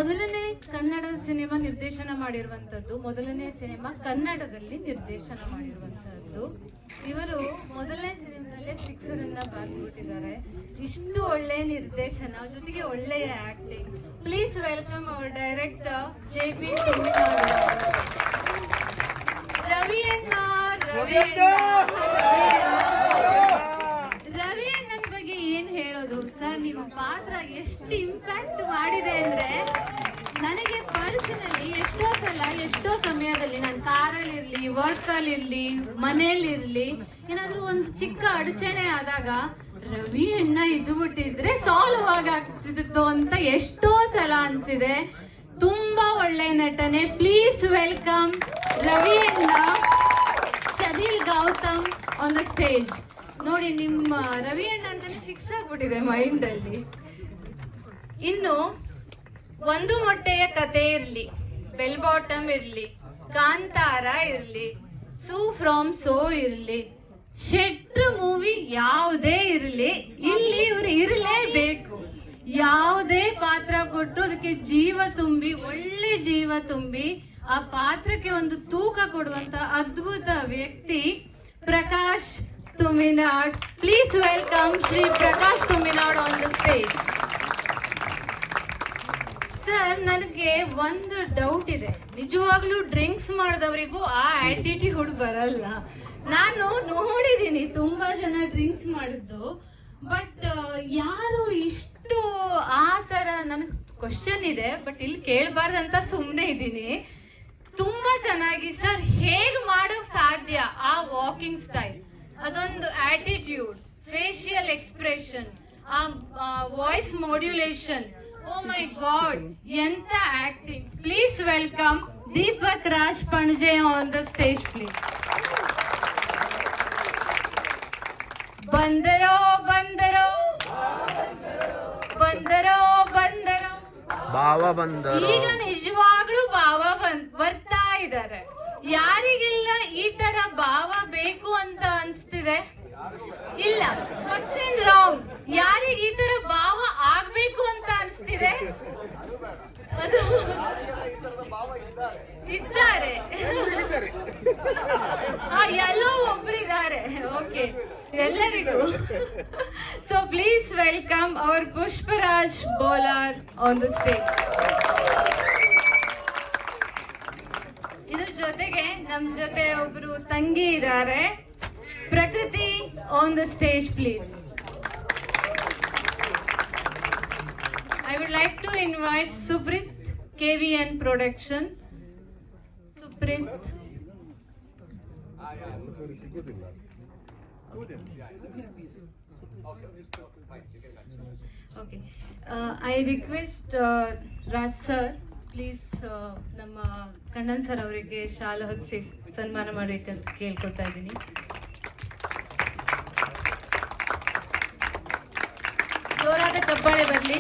ಮೊದಲನೇ ಕನ್ನಡ ಸಿನಿಮಾ ನಿರ್ದೇಶನ ಮಾಡಿರುವಂತದ್ದು, ಮೊದಲನೇ ಸಿನಿಮಾ ಕನ್ನಡದಲ್ಲಿ ನಿರ್ದೇಶನ ಮಾಡಿರುವಂತದ್ದು. ಇವರು ಮೊದಲನೇ ಸಿನಿಮಾದಲ್ಲೇ 6 ರನ್ನ ಬಾರಿಸ್ಬಿಟ್ಟಿದ್ದಾರೆ. ಇಷ್ಟು ಒಳ್ಳೆ ನಿರ್ದೇಶನ ಜೊತೆಗೆ ಒಳ್ಳೆಯ acting. Please welcome hour director JP Ravi ಅಣ್ಣನ ಬಗ್ಗೆ ಏನ್ ಹೇಳೋದು ಸರ್, ನಿಮ್ಮ ಪಾತ್ರ ಎಷ್ಟು ಇಂಪ್ಯಾಕ್ಟ್ ಮಾಡಿದೆ ಅಂದ್ರೆ, ನನಗೆ ಪರ್ಸನಲಿ ಎಷ್ಟೋ ಸಲ ಎಷ್ಟೋ ಸಮಯದಲ್ಲಿ ನಾನು ಕಾರಲ್ಲಿರ್ಲಿ, ವರ್ಕಲ್ಲಿರ್ಲಿ, ಮನೆಯಲ್ಲಿರ್ಲಿ ಏನಾದ್ರೂ ಒಂದು ಚಿಕ್ಕ ಅಡಚಣೆ ಆದಾಗ ರವಿ ಅಣ್ಣ ಇದ್ಬಿಟ್ಟಿದ್ರೆ ಸಾಲ್ವ್ ಆಗ್ತಿತ್ತು ಅಂತ ಎಷ್ಟೋ ಸಲ ಅನ್ಸಿದೆ. ತುಂಬಾ ಒಳ್ಳೆ ನಟನೆ. ಪ್ಲೀಸ್ ವೆಲ್ಕಮ್ ರವಿ ಅಣ್ಣ, ಶದೀಲ್ ಗೌತಮ್ ಆನ್ ದ ಸ್ಟೇಜ್. ನೋಡಿ, ನಿಮ್ಮ ರವಿ ಅಣ್ಣ ಅಂತಾನೆ ಫಿಕ್ಸ್ ಆಗ್ಬಿಟ್ಟಿದೆ ಮೈಂಡ್ ಅಲ್ಲಿ. ಇನ್ನು ಒಂದು ಮೊಟ್ಟೆಯ ಕತೆ ಇರ್ಲಿ, ಬೆಲ್ ಬಾಟಮ್ ಇರ್ಲಿ, ಕಾಂತಾರ ಇರ್ಲಿ, ಸೂ ಫ್ರಾಮ್ ಸೋ ಇರ್ಲಿ, ಶೆಟ್ರು ಮೂವಿ ಯಾವುದೇ ಇರ್ಲಿ, ಇಲ್ಲಿ ಇವ್ರು ಇರಲೇಬೇಕು. ಯಾವುದೇ ಪಾತ್ರ ಕೊಟ್ಟು ಅದಕ್ಕೆ ಜೀವ ತುಂಬಿ, ಒಳ್ಳೆ ಜೀವ ತುಂಬಿ ಆ ಪಾತ್ರಕ್ಕೆ ಒಂದು ತೂಕ ಕೊಡುವಂತ ಅದ್ಭುತ ವ್ಯಕ್ತಿ Prakash Tuminad. Please welcome Shri Prakash Tuminad on the stage. Sir, ನನಗೆ ಒಂದು ಡೌಟ್ ಇದೆ. ನಿಜವಾಗ್ಲೂ ಡ್ರಿಂಕ್ಸ್ ಮಾಡಿದವರಿಗೂ ಆ ಆಟಿಟ್ಯೂಡ್ ಬರಲ್ಲ. ನಾನು ನೋಡಿದೀನಿ ತುಂಬಾ ಜನ ಡ್ರಿಂಕ್ಸ್ ಮಾಡಿದ್ದು, ಬಟ್ ಯಾರು ಇಷ್ಟು ಆ ತರ, ನನಗೆ ಕ್ವಶನ್ ಇದೆ ಬಟ್ ಇಲ್ಲಿ ಕೇಳಬಾರ್ದಂತ ಸುಮ್ಮನೆ ಇದ್ದೀನಿ. ತುಂಬಾ ಚೆನ್ನಾಗಿ ಸರ್, ಹೇಗ್ ಮಾಡೋಕ್ ಸಾಧ್ಯ? ಆ ವಾಕಿಂಗ್ ಸ್ಟೈಲ್, ಅದೊಂದು ಆಟಿಟ್ಯೂಡ್, ಫೇಶಿಯಲ್ ಎಕ್ಸ್ಪ್ರೆಷನ್, ಆ voice modulation, oh my god, ಎಂತ acting. Please welcome Deepak Raj Panaje on the stage please. ಬಂದರೋ ಬಂದರೋ ಬಂದರೋ ಬಂದರೋ ಭಾವ ಬಂದರು. ಈಗ ನಿಜವಾಗ್ಲೂ ಭಾವ ಬರ್ತಾ ಇದ್ದಾರೆ. ಯಾರಿಗೆಲ್ಲ ಈ ತರ ಭಾವ ಬೇಕು ಅಂತ ಅನ್ಸ್ತಿದೆ? ಇಲ್ಲ, ಫಸ್ಟ್ ಅಂಡ್ ರಾಂಗ್. ಯಾರಿಗೆ ಈ ತರ ಭಾವ ಆಗ್ಬೇಕು ಅಂತ ಅನ್ಸ್ತಿದೆ? ಅದು ಇದ್ದಾರೆ, ಎಲ್ಲೋ ಒಬ್ರಿದ್ದಾರೆ. ಓಕೆ, ಎಲ್ಲರಿಗೂ. So please welcome hour Pushparaj Bolar on the stage. ಇದ್ರ ಜೊತೆಗೆ ನಮ್ ಜೊತೆ ಒಬ್ರು ತಂಗಿ ಇದ್ದಾರೆ, ಪ್ರಕೃತಿ on the stage please. I would like to invite Suprit, KVN Production. Suprit. Okay. I request Raj sir, please ನಮ್ಮ ಕಣ್ಣನ್ ಸರ್ ಅವರಿಗೆ ಶಾಲು ಹೊದಿಸಿ ಸನ್ಮಾನ ಮಾಡಬೇಕಂತ ಕೇಳ್ಕೊಳ್ತಾ ಇದ್ದೀನಿ. ಜೋರಾದ ಚಪ್ಪಾಳೆ ಬರಲಿ.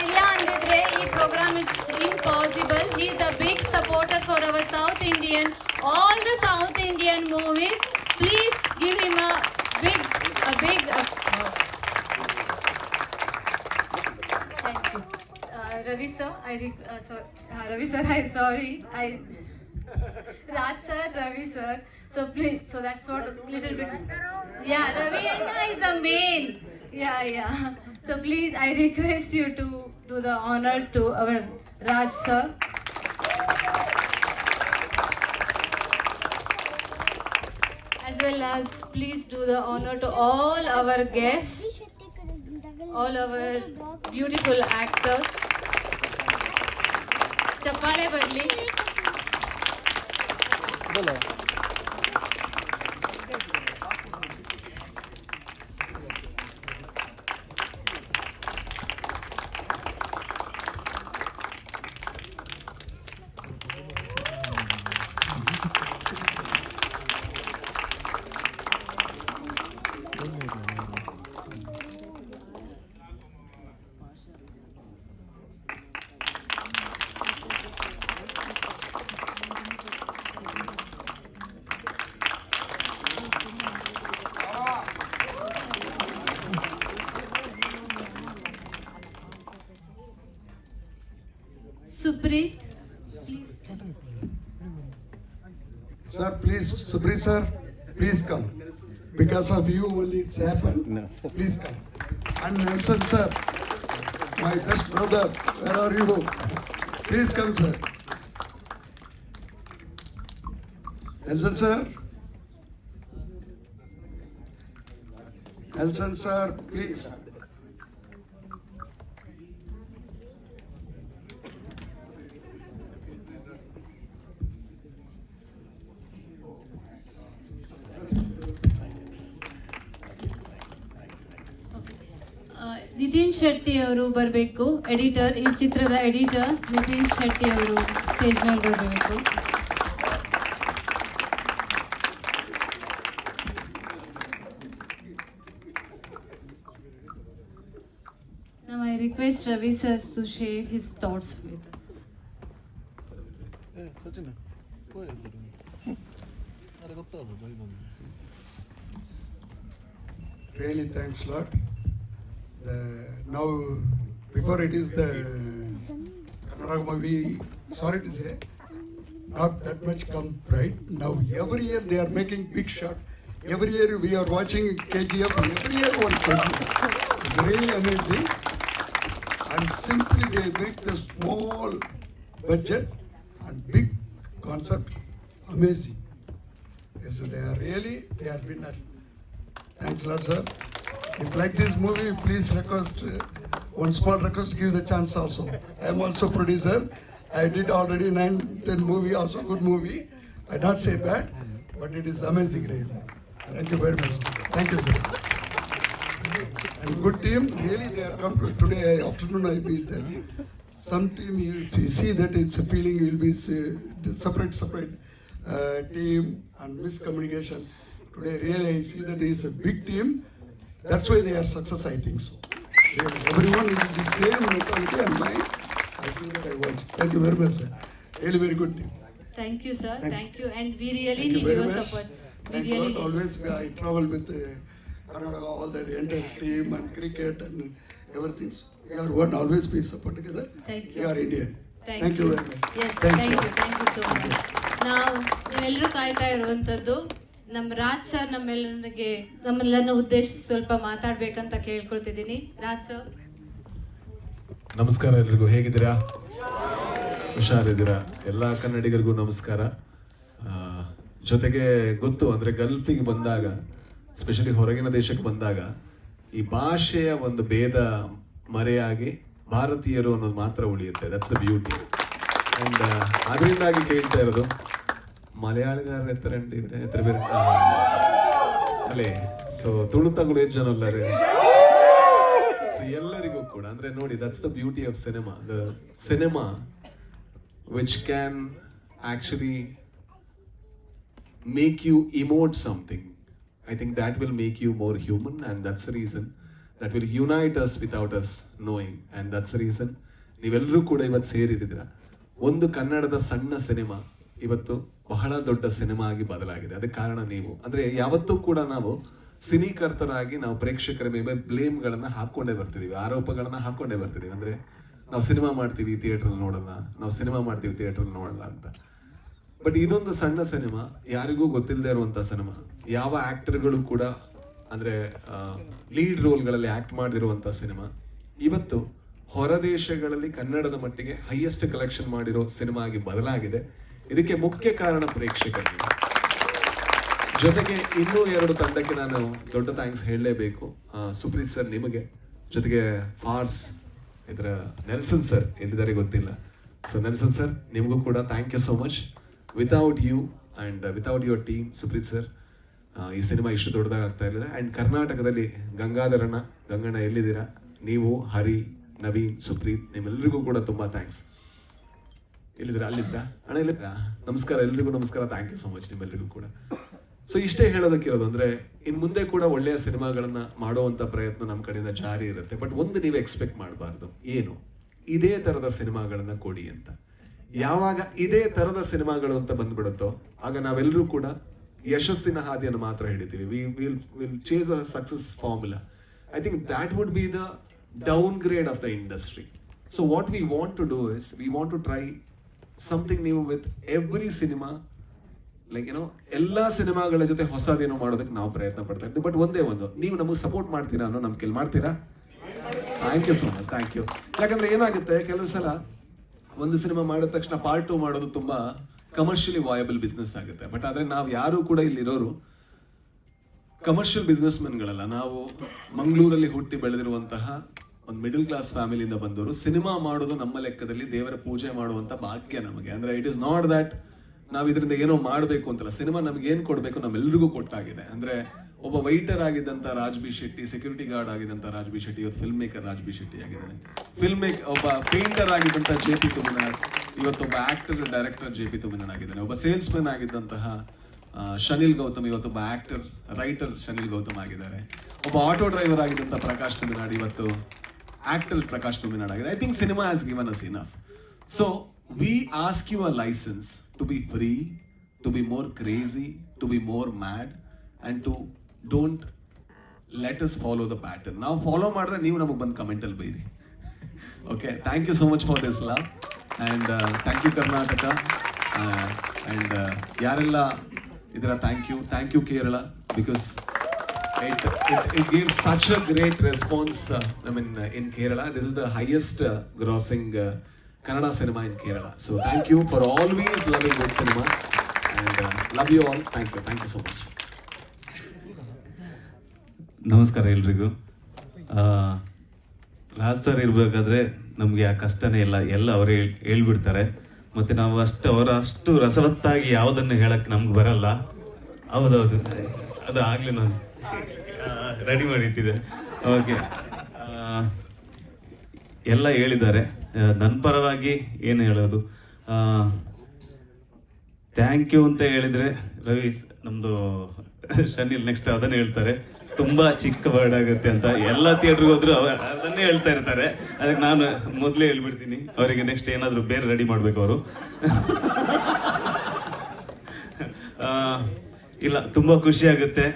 ಇಲ್ಲ ಅಂದಿದ್ರೆ ಈ program is impossible. He is a big supporter for our South Indian, all the South Indian movies. Please give him a big thank you. Ravi sir, Raj sir, Ravi sir. So please, so that's what little bit. Yeah, Ravi Anna is a main. Yeah. So please, I request you to do the honor to our Raj sir. As well as please do the honor to all our guests, all our beautiful actors. ಚಪ್ಪಾಳೆ ಬರಲಿ. Supreeth Sir, please, Subrit sir, please come. Because of you only it's happened. No. Please come. And Nelson sir, my best brother, where are you? Please come, sir. Nelson sir. Nelson sir, please. Nitin Shetty ಅವರು ಬರಬೇಕು. Editor, ಈ ಚಿತ್ರದ editor Nitin Shetty ಅವರು stage ಮೇಲೆ ಬರಬೇಕು. Now I request Ravi sir to share his thoughts with. Really thanks a lot. Now, before it is the Kannada movie, sorry to say, not that much come right. Now every year they are making big shot. Every year we are watching KGF. Every year one KGF. It's really amazing. And simply they make the small budget and big concept amazing. Yes, they are winner. Thanks a lot, sir. If like this movie, please request, one small request, give the chance also. I am also producer. I did already 9-10 movie, also good movie. I not say bad, but it is amazing really. Thank you very much. Thank you, sir. And good team, really they are come to today afternoon I meet them. Some team, if you see that it's a feeling, will be separate team and miscommunication. Today really I see that it's a big team. That's why they are success, I think so. Everyone is the same mentality and mind. I see that I watch. Thank you very much, sir. Really very good team. Thank you, sir. Thank you. And we really Thank you need very your much. support. Thanks a lot. Always I travel with Karnataka, all the entire team and cricket and everything. So we are one, always we support together. Thank you. We are Indian. Thank you very much. Yes, Thanks thank a you. lot. Thank you so much. ನಾವು ನೀವೆಲ್ಲರೂ ಕಾಯ್ತಾ ಇರುವಂತದ್ದು ನಮ್ಮ Raj sir ನಮ್ಮೆಲ್ಲರನ್ನು ಉದ್ದೇಶಿಸಿ ಸ್ವಲ್ಪ ಮಾತಾಡ್ಬೇಕಂತ ಕೇಳ್ಕೊಳ್ತಿದ್ದೀನಿ. Raj sir. ನಮಸ್ಕಾರ ಎಲ್ರಿಗೂ, ಹೇಗಿದ್ದೀರಾ? ಹುಷಾರಿದ್ದೀರಾ? ಎಲ್ಲ ಕನ್ನಡಿಗರಿಗೂ ನಮಸ್ಕಾರ. ಜೊತೆಗೆ ಗೊತ್ತು ಅಂದ್ರೆ ಗಲ್ಫಿಗೆ ಬಂದಾಗ, ಸ್ಪೆಷಲಿ ಹೊರಗಿನ ದೇಶಕ್ಕೆ ಬಂದಾಗ ಈ ಭಾಷೆಯ ಒಂದು ಭೇದ ಮರೆಯಾಗಿ ಭಾರತೀಯರು ಅನ್ನೋದು ಮಾತ್ರ ಉಳಿಯುತ್ತೆ. That's the beauty. ಅಂಡ್ ಅದರಿಂದಾಗಿ ಕೇಳ್ತಾ ಇರೋದು മലയാളികാർ എത്രയുണ്ട് ഇവിടെ? എത്ര പേര് ಅಲ್ಲೇ? ಸೊ ತುಳುತಗಳು ಎಷ್ಟು ಜನ ಅಲ್ಲರೇ? ಸೊ ಎಲ್ಲರಿಗೂ ಕೂಡ ಅಂದ್ರೆ ನೋಡಿ, that's the beauty of cinema. The cinema which can actually make you emote something. I think that will make you more human, and that's the reason that will unite us without us knowing, and that's the reason ನೀವೆಲ್ಲರೂ ಕೂಡ ಇವತ್ತು ಸೇರಿದ್ದೀರಾ. ಒಂದು ಕನ್ನಡದ ಸಣ್ಣ cinema ಇವತ್ತು ಬಹಳ ದೊಡ್ಡ cinema ಆಗಿ ಬದಲಾಗಿದೆ. ಅದಕ್ಕೆ ಕಾರಣ ನೀವು. ಅಂದ್ರೆ ಯಾವತ್ತೂ ಕೂಡ ನಾವು ಸಿನಿಕರ್ತರಾಗಿ ನಾವು ಪ್ರೇಕ್ಷಕರ ಮೇಲೆ ಬ್ಲೇಮ್ಗಳನ್ನ ಹಾಕೊಂಡೇ ಬರ್ತಿದೀವಿ, ಆರೋಪಗಳನ್ನ ಹಾಕೊಂಡೇ ಬರ್ತಿದೀವಿ. ಅಂದ್ರೆ ನಾವು ಸಿನಿಮಾ ಮಾಡ್ತೀವಿ ಥಿಯೇಟರ್ ನೋಡಲ್ಲ, ನಾವು ಸಿನಿಮಾ ಮಾಡ್ತೀವಿ ಥಿಯೇಟರ್ ನೋಡಲ್ಲ ಅಂತ. ಬಟ್ ಇದೊಂದು ಸಣ್ಣ ಸಿನಿಮಾ, ಯಾರಿಗೂ ಗೊತ್ತಿಲ್ಲದೆ ಇರುವಂತ ಸಿನಿಮಾ. ಯಾವ ಆಕ್ಟರ್ಗಳು ಕೂಡ ಅಂದ್ರೆ ಲೀಡ್ ರೋಲ್ಗಳಲ್ಲಿ ಆಕ್ಟ್ ಮಾಡಿರುವಂತ ಸಿನಿಮಾ ಇವತ್ತು ಹೊರದೇಶಗಳಲ್ಲಿ ಕನ್ನಡದ ಮಟ್ಟಿಗೆ ಹೈಯೆಸ್ಟ್ ಕಲೆಕ್ಷನ್ ಮಾಡಿರೋ ಸಿನಿಮಾ ಆಗಿ ಬದಲಾಗಿದೆ. ಇದಕ್ಕೆ ಮುಖ್ಯ ಕಾರಣ ಪ್ರೇಕ್ಷಕರಿಗೆ. ಜೊತೆಗೆ ಇನ್ನೂ 2 ತಂಡಕ್ಕೆ ನಾನು ದೊಡ್ಡ ಥ್ಯಾಂಕ್ಸ್ ಹೇಳಲೇಬೇಕು. ಸುಪ್ರೀತ್ ಸರ್ ನಿಮಗೆ, ಜೊತೆಗೆ ಫಾರ್ಸ್ ಇದರ ನೆಲ್ಸನ್ ಸರ್ ಎಲ್ಲಿದ್ದಾರೆ ಗೊತ್ತಿಲ್ಲ. ಸೊ ನೆಲ್ಸನ್ ಸರ್ ನಿಮಗೂ ಕೂಡ thank you so much. Without you and without your team Supreeth sir ಈ ಸಿನಿಮಾ ಇಷ್ಟು ದೊಡ್ಡದಾಗಿ ಆಗ್ತಾ ಇರಲಿಲ್ಲ. ಅಂಡ್ ಕರ್ನಾಟಕದಲ್ಲಿ ಗಂಗಣ್ಣ ಎಲ್ಲಿದ್ದೀರಾ? ನೀವು, ಹರಿ, ನವೀನ್, ಸುಪ್ರೀತ್, ನಿಮ್ಮೆಲ್ಲರಿಗೂ ಕೂಡ ತುಂಬಾ ಥ್ಯಾಂಕ್ಸ್. ಎಲ್ಲಿದ್ದೀರಾ? ಅಲ್ಲಿದ್ರಾ? ಅಣ್ಣ ಎಲ್ಲಿದ್ರಾ? ನಮಸ್ಕಾರ, ಎಲ್ರಿಗೂ ನಮಸ್ಕಾರ. ಥ್ಯಾಂಕ್ ಯು ಸೊ ಮಚ್ ನಿಮ್ಮೆಲ್ಲರಿಗೂ ಕೂಡ. ಸೊ ಇಷ್ಟೇ ಹೇಳೋದಕ್ಕಿರೋದು ಅಂದ್ರೆ ಇನ್ ಮುಂದೆ ಕೂಡ ಒಳ್ಳೆಯ ಸಿನಿಮಾಗಳನ್ನ ಮಾಡುವಂತ ಪ್ರಯತ್ನ ನಮ್ಮ ಕಡೆಯಿಂದ ಜಾರಿ ಇರುತ್ತೆ. ಬಟ್ ಒಂದು ನೀವು ಎಕ್ಸ್ಪೆಕ್ಟ್ ಮಾಡಬಾರ್ದು, ಏನು ಇದೇ ತರದ ಸಿನಿಮಾಗಳನ್ನ ಕೊಡಿ ಅಂತ. ಯಾವಾಗ ಇದೇ ತರದ ಸಿನಿಮಾಗಳು ಅಂತ ಬಂದ್ಬಿಡುತ್ತೋ ಆಗ ನಾವೆಲ್ಲರೂ ಕೂಡ ಯಶಸ್ಸಿನ ಹಾದಿಯನ್ನು ಮಾತ್ರ ಹಿಡಿತೀವಿ. Will chase a success formula. I think that would be the downgrade of the industry. So what we want to do is we want to try something new with every cinema. Like ಏನೋ ಎಲ್ಲಾ ಸಿನಿಮಾಗಳ ಜೊತೆ ಹೊಸದೇನೋ ಮಾಡೋದಕ್ಕೆ ನಾವು ಪ್ರಯತ್ನ ಪಡ್ತಾ ಇದ್ದೀವಿ. But ಒಂದೇ ಒಂದು, ನೀವು ನಮಗೆ ಸಪೋರ್ಟ್ ಮಾಡ್ತೀರಾ ಅನ್ನೋ ನಂಬಿಕೆ ಮಾಡ್ತೀರಾ? Thank you so much, thank you. ಯಾಕಂದ್ರೆ ಏನಾಗುತ್ತೆ, ಕೆಲವು ಸಲ ಒಂದು ಸಿನಿಮಾ ಮಾಡಿದ ತಕ್ಷಣ ಪಾರ್ಟ್ 2 ಮಾಡೋದು ತುಂಬಾ ಕಮರ್ಷಿಯಲಿ ವಾಯಬಲ್ ಬಿಸ್ನೆಸ್ ಆಗುತ್ತೆ. ಬಟ್ ಆದ್ರೆ ನಾವು ಯಾರು ಕೂಡ ಇಲ್ಲಿರೋರು ಕಮರ್ಷಿಯಲ್ ಬಿಸ್ನೆಸ್ ಮೆನ್ಗಳಲ್ಲ. ನಾವು ಮಂಗಳೂರಲ್ಲಿ ಹುಟ್ಟಿ ಬೆಳೆದಿರುವಂತಹ ಒಂದು ಮಿಡಲ್ ಕ್ಲಾಸ್ ಫ್ಯಾಮಿಲಿಯಿಂದ ಬಂದವರು. ಸಿನಿಮಾ ಮಾಡೋದು ನಮ್ಮ ಲೆಕ್ಕದಲ್ಲಿ ದೇವರ ಪೂಜೆ ಮಾಡುವಂತ ಭಾಗ್ಯ ನಮಗೆ. ಅಂದ್ರೆ ಇಟ್ ಇಸ್ ನಾಟ್ ದಟ್ ನಾವು ಇದರಿಂದ ಏನೋ ಮಾಡಬೇಕು ಅಂತಲ್ಲ. ಸಿನಿಮಾ ನಮ್ಗೆ ಏನ್ ಕೊಡ್ಬೇಕು ನಮ್ಮೆಲ್ಲರಿಗೂ ಕೊಟ್ಟಾಗಿದೆ. ಅಂದ್ರೆ ಒಬ್ಬ ವೈಟರ್ ಆಗಿದ್ದಂತ Raj B Shetty, security guard ಆಗಿದ್ದಂತ ರಾಜ್ ಬಿ ಶೆಟ್ಟಿ ಇವತ್ತು filmmaker Raj B Shetty ಆಗಿದ್ದಾನೆ. ಒಬ್ಬ ಪೇಂಟರ್ ಆಗಿದ್ದಂತ ಜೆ ಪಿ ತುಮಿನಾಡ್ ಇವತ್ತೊಬ್ಬ actor director J P Thuminad ಆಗಿದ್ದಾನೆ. ಒಬ್ಬ ಸೇಲ್ಸ್ ಮ್ಯಾನ್ ಆಗಿದ್ದಂತಹ ಶನಿಲ್ ಗೌತಮ್ ಇವತ್ತೊಬ್ಬ ಆಕ್ಟರ್ ರೈಟರ್ ಶನಿಲ್ ಗೌತಮ್ ಆಗಿದ್ದಾರೆ. ಒಬ್ಬ ಆಟೋ ಡ್ರೈವರ್ ಆಗಿದ್ದಂತ ಪ್ರಕಾಶ್ ತುಮಿನಾಡ್ ಇವತ್ತು ಆಕ್ಟರ್ ಪ್ರಕಾಶ್ ತುಮಿನಾಡ್ ಆಗಿದೆ. I think cinema has given us enough. So we ask you a licence to be free, to be more crazy, to be more mad and to don't let us follow the pattern. ನಾವು follow ಮಾಡಿದ್ರೆ ನೀವು ನಮಗೆ ಬಂದು comment ಅಲ್ಲಿ ಬೈರಿ. Okay, thank you so much for this love and thank you Karnataka and ಯಾರೆಲ್ಲ ಇದರ thank you Kerala, because it gives such a great response. I mean, in Kerala, this is the highest grossing Kannada cinema in Kerala. So thank you for always loving good cinema and love you all. Thank you so much. ನಮಸ್ಕಾರ ಎಲ್ರಿಗೂ. Raj sir ಇರಬೇಕಾದ್ರೆ ನಮಗೆ ಆ ಕಷ್ಟನೇ ಎಲ್ಲ ಅವರೇ ಹೇಳ್ಬಿಡ್ತಾರೆ. ಮತ್ತು ನಾವು ಅಷ್ಟು ರಸವತ್ತಾಗಿ ಯಾವುದನ್ನು ಹೇಳಕ್ಕೆ ನಮ್ಗೆ ಬರಲ್ಲ. ಹೌದೌದು, ಅದು ಆಗಲಿ ನಾನು ರೆಡಿ ಮಾಡಿಟ್ಟಿದೆ. ಓಕೆ, ಎಲ್ಲ ಹೇಳಿದ್ದಾರೆ. ನನ್ನ ಪರವಾಗಿ ಏನು ಹೇಳೋದು, ಥ್ಯಾಂಕ್ ಯು ಅಂತ ಹೇಳಿದರೆ ರವಿ ನಮ್ಮದು ಶನಿಲ್ ನೆಕ್ಸ್ಟ್ ಅದನ್ನೇ ಹೇಳ್ತಾರೆ. ತುಂಬ ಚಿಕ್ಕ ವರ್ಡ್ ಆಗುತ್ತೆ ಅಂತ ಎಲ್ಲ ಥಿಯೇಟ್ರಿಗೆ ಹೋದ್ರು ಅದನ್ನೇ ಹೇಳ್ತಾ ಇರ್ತಾರೆ. ಅದಕ್ಕೆ ನಾನು ಮೊದಲೇ ಹೇಳ್ಬಿಡ್ತೀನಿ, ಅವರಿಗೆ ನೆಕ್ಸ್ಟ್ ಏನಾದರೂ ಬೇರೆ ರೆಡಿ ಮಾಡಬೇಕು ಅವರು. ಇಲ್ಲ, ತುಂಬ ಖುಷಿ ಆಗುತ್ತೆ.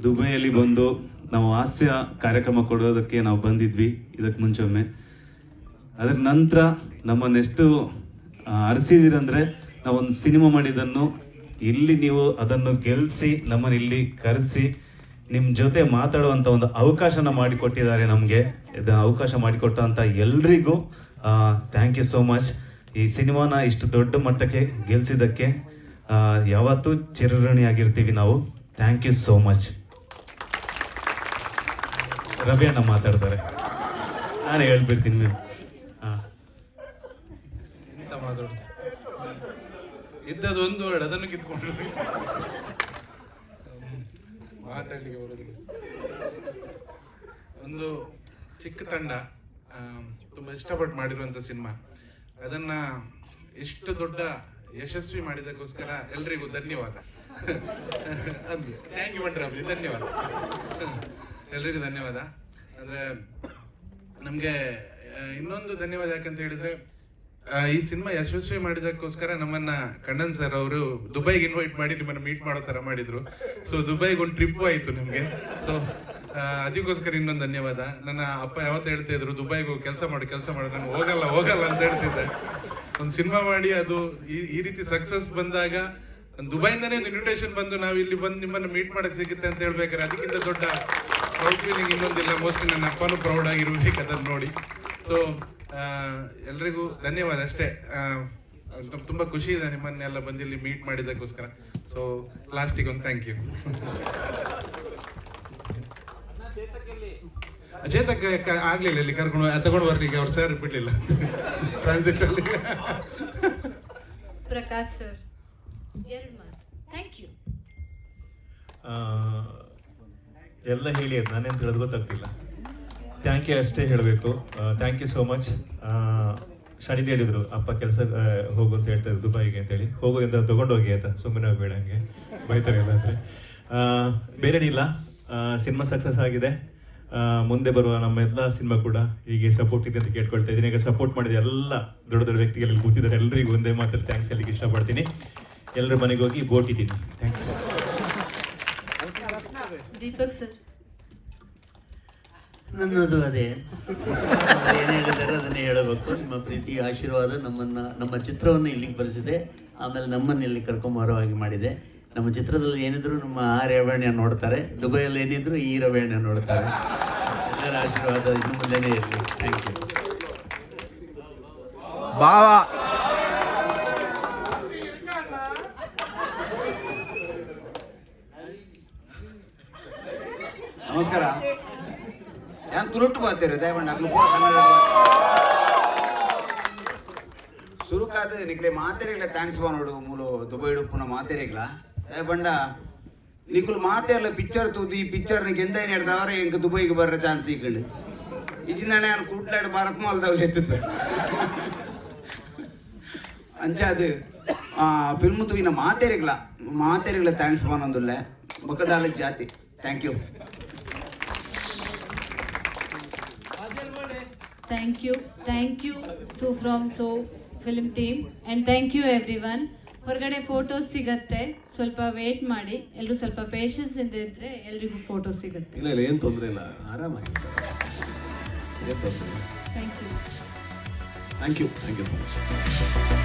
ದುಬೈಯಲ್ಲಿ ಬಂದು ನಾವು ಹಾಸ್ಯ ಕಾರ್ಯಕ್ರಮ ಕೊಡೋದಕ್ಕೆ ನಾವು ಬಂದಿದ್ವಿ ಇದಕ್ಕೆ ಮುಂಚೊಮ್ಮೆ. ಅದರ ನಂತರ ನಮ್ಮನ್ನೆಷ್ಟು ಅರಸಿದಿರಂದರೆ ನಾವೊಂದು ಸಿನಿಮಾ ಮಾಡಿದ್ದನ್ನು ಇಲ್ಲಿ ನೀವು ಅದನ್ನು ಗೆಲ್ಲಿಸಿ ನಮ್ಮನ್ನು ಇಲ್ಲಿ ಕರೆಸಿ ನಿಮ್ಮ ಜೊತೆ ಮಾತಾಡುವಂಥ ಒಂದು ಅವಕಾಶನ ಮಾಡಿಕೊಟ್ಟಿದ್ದಾರೆ ನಮಗೆ. ಇದನ್ನು ಅವಕಾಶ ಮಾಡಿಕೊಟ್ಟಂಥ ಎಲ್ರಿಗೂ ಥ್ಯಾಂಕ್ ಯು ಸೋ ಮಚ್. ಈ ಸಿನಿಮಾನ ಇಷ್ಟು ದೊಡ್ಡ ಮಟ್ಟಕ್ಕೆ ಗೆಲ್ಲಿಸಿದ್ದಕ್ಕೆ ಯಾವತ್ತೂ ಚಿರಋಣಿಯಾಗಿರ್ತೀವಿ ನಾವು. Thank you so much. ರವಿಯನ್ನ ಮಾತಾಡ್ತಾರೆ, ನಾನು ಹೇಳ್ಬಿಡ್ತೀನಿ ಮ್ಯಾಮ್. ಎಂತ ಮಾತಾಡು, ಇದ್ದದ್ದು ಒಂದು ವರ್ಡ್ ಅದನ್ನು ಕಿತ್ಕೊಂಡು ಮಾತಾಡ್ಲಿಕ್ಕೆ ಬರೋದಿಲ್ಲ. ಒಂದು ಚಿಕ್ಕ ತಂಡ ತುಂಬ ಇಷ್ಟಪಟ್ಟು ಮಾಡಿರುವಂಥ ಸಿನಿಮಾ, ಅದನ್ನ ಇಷ್ಟು ದೊಡ್ಡ ಯಶಸ್ವಿ ಮಾಡಿದಕ್ಕೋಸ್ಕರ ಎಲ್ರಿಗೂ ಧನ್ಯವಾದ. ಅಂದು ಥ್ಯಾಂಕ್ ಯು ಮಂಡ್ರಬ್ಲಿ, ಧನ್ಯವಾದ ಎಲ್ರಿಗೂ ಧನ್ಯವಾದ. ಅಂದರೆ ನಮಗೆ ಇನ್ನೊಂದು ಧನ್ಯವಾದ ಯಾಕಂತ ಹೇಳಿದ್ರೆ, ಈ ಸಿನಿಮಾ ಯಶಸ್ವಿ ಮಾಡಿದಕ್ಕೋಸ್ಕರ ನಮ್ಮನ್ನ ಖಂಡನ್ ಸರ್ ಅವರು ದುಬೈಗೆ ಇನ್ವೈಟ್ ಮಾಡಿ ನಿಮ್ಮನ್ನ ಮೀಟ್ ಮಾಡೋ ತರ ಮಾಡಿದ್ರು. ಸೊ ದುಬೈಗೆ ಒಂದು ಟ್ರಿಪ್ ಆಯ್ತು ನಮ್ಗೆ. ಸೊ ಅದಕ್ಕೋಸ್ಕರ ಇನ್ನೊಂದು ಧನ್ಯವಾದ. ನನ್ನ ಅಪ್ಪ ಯಾವತ್ತು ಹೇಳ್ತಾ ಇದ್ರು, ದುಬೈಗೆ ಹೋಗಿ ಕೆಲಸ ಮಾಡು, ನಾನು ಹೋಗಲ್ಲ ಅಂತ ಹೇಳ್ತಿದ್ದೆ. ಒಂದು ಸಿನಿಮಾ ಮಾಡಿ ಅದು ಈ ರೀತಿ ಸಕ್ಸಸ್ ಬಂದಾಗ ದುಬೈಯಿಂದನೇ ಒಂದು ಇನ್ವಿಟೇಷನ್ ಬಂದು ನಾವು ಇಲ್ಲಿ ಬಂದು ನಿಮ್ಮನ್ನ ಮೀಟ್ ಮಾಡಕ್ ಸಿಗುತ್ತೆ ಅಂತ ಹೇಳ್ಬೇಕಾದ್ರೆ ಅದಕ್ಕಿಂತ ದೊಡ್ಡ ಪ್ರೌಡ್ ಫೀಲಿಂಗ್ ಇನ್ನೊಂದಿಲ್ಲ. ಮೋಸ್ಟ್ಲಿ ನನ್ನ ಅಪ್ಪನೂ ಪ್ರೌಡ್ ಆಗಿರ್ಬೇಕು ಅದನ್ನು ನೋಡಿ. ಸೊ ಎಲ್ರಿಗೂ ಧನ್ಯವಾದ ಅಷ್ಟೇ. ತುಂಬಾ ಖುಷಿ ಇದೆ ನಿಮ್ಮನ್ನೆಲ್ಲ ಬಂದಿಲ್ಲಿ ಮೀಟ್ ಮಾಡಿದಕ್ಕೋಸ್ಕರ. ಸೊ ಲಾಸ್ಟಿಗೆ ಒಂದು ಥ್ಯಾಂಕ್ ಯು. ಚೇತಕ್ಕೆ ಆಗ್ಲಿಲ್ಲ ಇಲ್ಲಿ ತಗೊಂಡು ಬರ್ಲಿಕ್ಕೆ, ಅವ್ರು ಸರ್ ಬಿಡ್ಲಿಲ್ಲ ಟ್ರಾನ್ಸಿಟ್ ಅಲ್ಲಿ. ಪ್ರಕಾಶ್ ಸರ್ ಎರಡು ಮಾತು. Thank you. ಎಲ್ಲ ಹೇಳಿ ಅದು ನಾನೇನು ಹೇಳೋದು ಗೊತ್ತಾಗ್ತಿಲ್ಲ. ಥ್ಯಾಂಕ್ ಯು ಅಷ್ಟೇ ಹೇಳಬೇಕು. Thank you so much. ಶಾಡಿನಿ ಹೇಳಿದ್ರು ಅಪ್ಪ ಕೆಲಸ ಹೋಗು ಅಂತ ಹೇಳ್ತಾರೆ ದುಬೈಗೆ ಅಂತೇಳಿ. ಹೋಗೋದ್ರಿಂದ ತೊಗೊಂಡೋಗಿ ಆಯ್ತಾ, ಸುಮ್ಮನೆ ಬೇಡ ಹಂಗೆ ಬೈತಾರೆ ಎಲ್ಲ ಅಂದರೆ. ಬೇರೆನಿಲ್ಲ, ಸಿನಿಮಾ ಸಕ್ಸಸ್ ಆಗಿದೆ. ಮುಂದೆ ಬರುವ ನಮ್ಮೆಲ್ಲ ಸಿನಿಮಾ ಕೂಡ ಹೀಗೆ ಸಪೋರ್ಟ್ ಇದೆ ಅಂತ ಕೇಳ್ಕೊಳ್ತಾ ಇದ್ದೀನಿ. ಈಗ ಸಪೋರ್ಟ್ ಮಾಡಿದ ಎಲ್ಲ ದೊಡ್ಡ ದೊಡ್ಡ ವ್ಯಕ್ತಿಗಳಲ್ಲಿ ಕೂತಿದ್ದಾರೆ, ಎಲ್ಲರಿಗೂ ಒಂದೇ ಮಾತಲ್ಲಿ ಥ್ಯಾಂಕ್ಸ್ ಹೇಳಲಿಕ್ಕೆ ಇಷ್ಟಪಡ್ತೀನಿ. ಎಲ್ಲರ ಮನೆಗೆ ಹೋಗಿ ಬೋಟಿದ್ದೀನಿ. Thank you. ದೀಪಕ್ ಸರ್. ನನ್ನದು ಅದೇ ಏನು ಹೇಳಿದ್ದಾರೆ ಅದನ್ನೇ ಹೇಳಬೇಕು. ನಿಮ್ಮ ಪ್ರೀತಿ ಆಶೀರ್ವಾದ ನಮ್ಮ ಚಿತ್ರವನ್ನು ಇಲ್ಲಿಗೆ ಬರೆಸಿದೆ, ಆಮೇಲೆ ನಮ್ಮನ್ನು ಇಲ್ಲಿ ಕರ್ಕೊಂಬರೋ ಹಾಗೆ ಮಾಡಿದೆ. ನಮ್ಮ ಚಿತ್ರದಲ್ಲಿ ಏನಿದ್ರು ನಮ್ಮ ಆ ರೇವಣ್ಣ ನೋಡ್ತಾರೆ, ದುಬೈಯಲ್ಲಿ ಏನಿದ್ರು ಈ ರೇವಣ್ಣ ನೋಡ್ತಾರೆ. ಎಲ್ಲರ ಆಶೀರ್ವಾದ ಇನ್ನು ಮುಂದೆನೇ ಇರಲಿ. Thank you. ಭಾವ ನಮಸ್ಕಾರ. ഞാൻ തുരുട്ട് പാത്തേരു ദയവണ്ട് അഗ്ಲು ಪೂರ ಕನ್ನಡ ಸುರುಕಾದ ನಿಕ್ಲೆ ಮಾತೆರೆಗ್ಲ ಥ್ಯಾಂಕ್ಸ್ ಬಾನೋಡು ಮೂಲು ದುಬೈ ಉಡುಪುನ ಮಾತೆರೆಗ್ಲ ದಯಬಂಡ ನಿಕುಲು ಮಾತೆರ್ಲ ಪಿಕ್ಚರ್ ತೂದಿ ಈ ಪಿಕ್ಚರ್ ನಿಕ್ ಎಂತ ಏನು ಹೇಳ್ತಾವ್ರೆ ಎಂಕ ದುಬೈಗೆ ಬರ್ರ ಚಾನ್ಸ್ ಈಕಂಡು ಇಜಿಂದಾನೆ ನಾನು ಕೂಟ್ಲಾಡು ಭಾರತ್ ಮಾಲ್ದವ್ಲು ಎತ್ತುತ್ತೆ ಅಂಚಾದು ಫಿಲ್ಮ್ ತೂಯಿನ ಮಾತೆರೆಗ್ಲ ಥ್ಯಾಂಕ್ಸ್ ಬಾನೊಂದುಲ್ಲೆ ಬೊಕ್ಕದಾಳ ಜಾತಿ. Thank you. Thank you from film team and thank you everyone. ಹೊರಗಡೆ ಫೋಟೋಸ್ ಸಿಗತ್ತೆ, ಸ್ವಲ್ಪ ವೇಟ್ ಮಾಡಿ, ಎಲ್ಲರೂ ಸ್ವಲ್ಪ ಪೇಷನ್ಸ್ ಇಂದ ಇದ್ರೆ ಎಲ್ರಿಗೂ ಫೋಟೋಸ್ ಸಿಗುತ್ತೆ. ಇಲ್ಲ ಏನು ತೊಂದರೆ ಇಲ್ಲ, ಆರಾಮಾಗಿ. Thank you. Thank you so much.